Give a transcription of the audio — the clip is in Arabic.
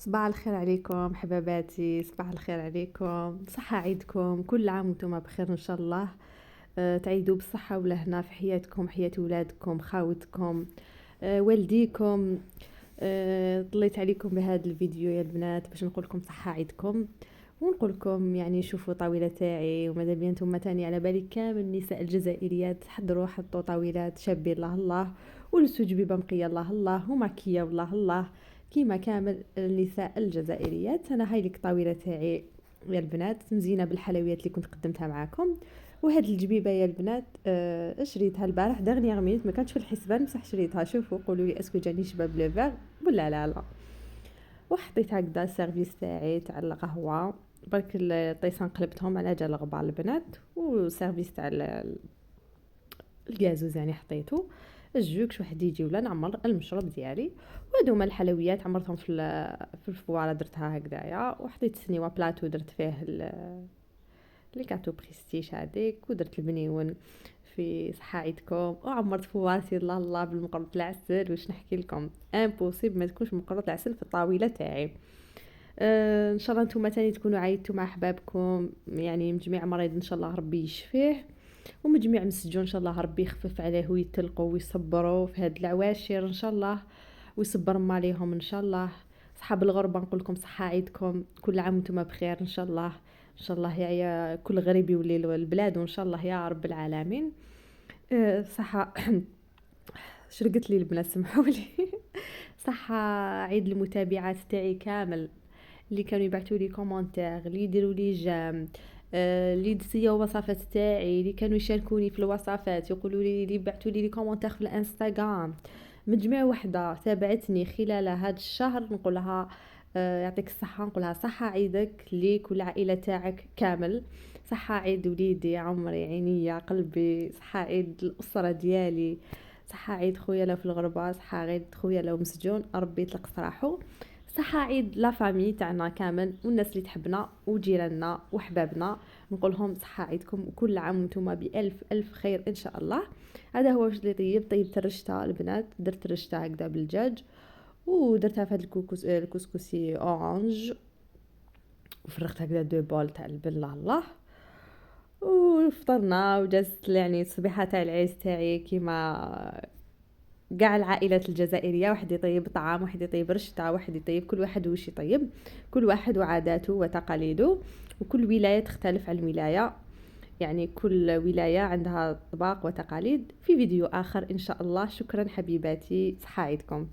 صباح الخير عليكم حباباتي، صباح الخير عليكم، صحة عيدكم، كل عام وانتم بخير ان شاء الله. تعيدوا بالصحة والهنا في حياتكم، حياة ولادكم، خاوتكم، والديكم. طليت عليكم بهذا الفيديو يا البنات باش نقول لكم صحة عيدكم، ونقول لكم يعني شوفوا طاولة تاعي. وماذا بيا نتوما تاني على بالي كامل النساء الجزائريات حطوا طاولات شابين الله الله، ولبسوا جبيبه مقيه الله الله، وماكيه الله الله كيما كامل النساء الجزائريات. انا هاي لك طاوله تاعي يا البنات مزينه بالحلويات اللي كنت قدمتها معاكم. وهاد الجبيبه يا البنات شريتها البارح دغنيغ مينوت، ما كانتش في الحسبان بصح شريتها. شوفوا قولوا لي اسكو جاني شباب لو فيغ ولا لا. وحطيت هكذا السيرفيس تاعي تاع القهوه، برك الطيسان قلبتهم على جال الغبار البنات، والسيرفيس تاع الغازوز يعني حطيته الجوكش واحد يجي ولا نعمر المشروب ديالي. وهادو هما الحلويات عمرتهم في الفواره درتها هكذايا، وحطيت سنيوه بلاطو درت فيه لي كاتو بريستيج هذيك، ودرت البنيون في صحة عيدكم، وعمرت فوارتي الله الله بالمقرط العسل. واش نحكي لكم امبوسيبل ما تكونش مقرط العسل في الطاوله تاعي. ان شاء الله نتوما تاني تكونوا عيدتوا مع احبابكم، يعني مجميع مريض ان شاء الله ربي يشفيه، ومجميع مسجون ان شاء الله ربي يخفف عليه ويتلقوا ويصبروا في هاد العواشر ان شاء الله، ويصبر ما عليهم ان شاء الله. صحاب الغربه نقول لكم صحه عيدكم، كل عام وانتم بخير ان شاء الله. ان شاء الله يا كل غريب يولي له البلاد وان شاء الله يا رب العالمين. صحه شرقت لي البنات سمحوا لي. صحه عيد المتابعات تاعي كامل، اللي كانوا يبعثوا لي كومونتير، اللي يديروا لي جام، اللي دسيو وصفات تاعي، اللي كانوا يشاركوني في الوصفات، يقولوا لي اللي يبعثوا لي كومونتير في الانستغرام. مجموعه وحده تابعتني خلال هذا الشهر نقولها يعطيك الصحه، نقولها صحه عيدك ليك والعائله تاعك كامل. صحه عيد وليدي عمري عينيا قلبي، صحه عيد الاسره ديالي، صحه عيد خويا لو في الغربه، صحه عيد خويا لو مسجون ربي يطلق سراحو، صحة عيد لا فامي تاعنا كامل والناس اللي تحبنا وجيراننا وحبابنا. نقولهم صحة عيدكم وكل عام وانتم بألف ألف خير إن شاء الله. هذا هو واش اللي طيب ترشتها البنات، درت رشتها هكذا بالدجاج، ودرتها في هاد الكسكسي اورانج، وفرغت هكذا دو بول تاع البن الله الله. وفطرنا وجازت يعني الصبيحه تاع العيش تاعي كيما قاع العائلات الجزائرية، واحد يطيب طعام، واحد يطيب رشتة، واحد يطيب كل واحد وش يطيب، كل واحد وعاداته وتقاليده، وكل ولاية تختلف عن ولاية، يعني كل ولاية عندها طباق وتقاليد. في فيديو آخر إن شاء الله. شكرا حبيباتي، صحة عيدكم.